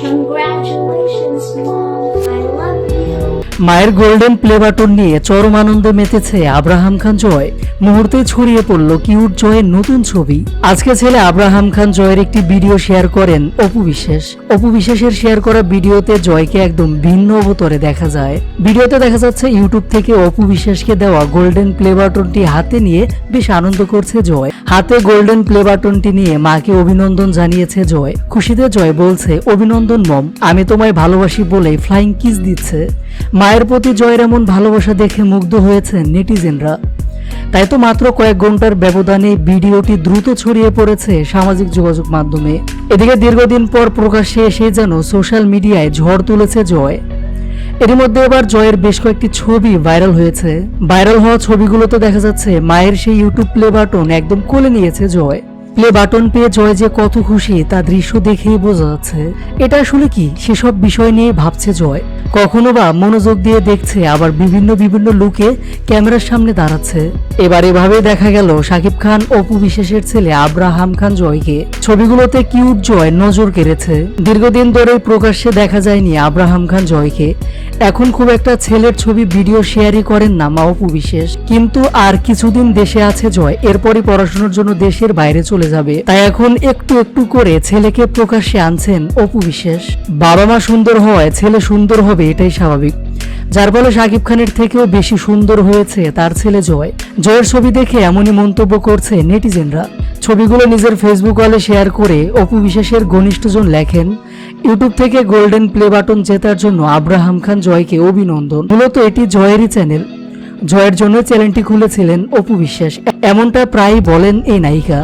Congratulations, Mom. I love you. মায়ের golden play button নিয়ে চরম আনন্দে মেতেছে আব্রাহাম খান জয়। মুহূর্তে ছড়িয়ে পড়ল কিউট জয়ের নতুন ছবি। আজকে ছেলে আব্রাহাম খান জয়ের একটি ভিডিও শেয়ার করেন অপু বিশ্বাস। অপু বিশ্বাসের শেয়ার করা ভিডিওতে জয়কে একদম ভিন্ন অবতরে দেখা যায়। ভিডিওতে দেখা যাচ্ছে ইউটিউব থেকে অপু বিশ্বাসকে দেওয়া গোল্ডেন প্লে বাটনটি হাতে নিয়ে বেশ আনন্দ করছে জয়। হাতে গোল্ডেন প্লে বাটনটি নিয়ে মাকে অভিনন্দন জানিয়েছে জয়। খুশিতে জয় বলছে, অভিনন্দন মম, আমি তোমায় ভালোবাসি বলে ফ্লাইং কিস দিচ্ছে। মায়ের প্রতি জয়ের এমন ভালোবাসা দেখে মুগ্ধ হয়েছে নেটিজেনরা। তাই তো মাত্র কয়েক ঘন্টার ব্যবধানে ভিডিওটি দ্রুত ছড়িয়ে পড়েছে সামাজিক যোগাযোগ মাধ্যমে। এদিকে দীর্ঘদিন পর প্রকাশ্যে এসে যেন সোশ্যাল মিডিয়ায় ঝড় তুলেছে জয়। এর মধ্যে এবার জয়ের বেশ কয়েকটি ছবি ভাইরাল হয়েছে। ভাইরাল হওয়া ছবিগুলোতে দেখা যাচ্ছে মায়ের সেই ইউটিউব প্লে বাটন একদম কোলে নিয়েছে জয়। প্লে বাটন পেয়ে জয় যে কত খুশি তা দৃশ্য দেখেই বোঝা যাচ্ছে। এটা আসলে কি সেসব বিষয় নিয়ে ভাবছে জয়। কখনো বা মনোযোগ দিয়ে দেখছে, আবার বিভিন্ন লুকে ক্যামেরার সামনে দাঁড়াচ্ছে। এবার এভাবে দেখা গেল শাকিব খান অপু বিশ্বাসের ছেলে আব্রাহাম খান জয়কে। ছবিগুলোতে কিউট জয় নজর কেড়েছে। দীর্ঘদিন ধরে প্রকাশ্যে দেখা যায়নি আব্রাহাম খান জয়কে। এখন খুব একটা ছেলের ছবি ভিডিও শেয়ারই করেন না মা অপু বিশ্বাস। কিন্তু আর কিছুদিন দেশে আছে জয়, এরপরই পড়াশোনার জন্য দেশের বাইরে চলে যাবে। তাই এখন একটু করে ছেলেকে প্রকাশ্যে আনছেন অপু বিশ্বাস। বাবা মা সুন্দর হওয়ায় ছেলে সুন্দর হবে, এটাই স্বাভাবিক। যার ফলে শাকিব খানের থেকেও বেশি সুন্দর হয়েছে তার ছেলে জয়। জয়ের ছবি দেখে এমনই মন্তব্য করছে নেটিজেনরা। ছবিগুলো নিজের ফেসবুক ওয়ালে শেয়ার করে অপু বিশ্বাসের ঘনিষ্ঠজন লেখেন, ইউটিউব থেকে গোল্ডেন প্লে বাটন জেতার জন্য আব্রাহাম খান জয়কে অভিনন্দন। মূলত এটি জয়েরই চ্যানেল। জয়ের জন্য চ্যানেলটি খুলেছিলেন অপু বিশ্বাস, এমনটা প্রায়ই বলেন এই নায়িকা।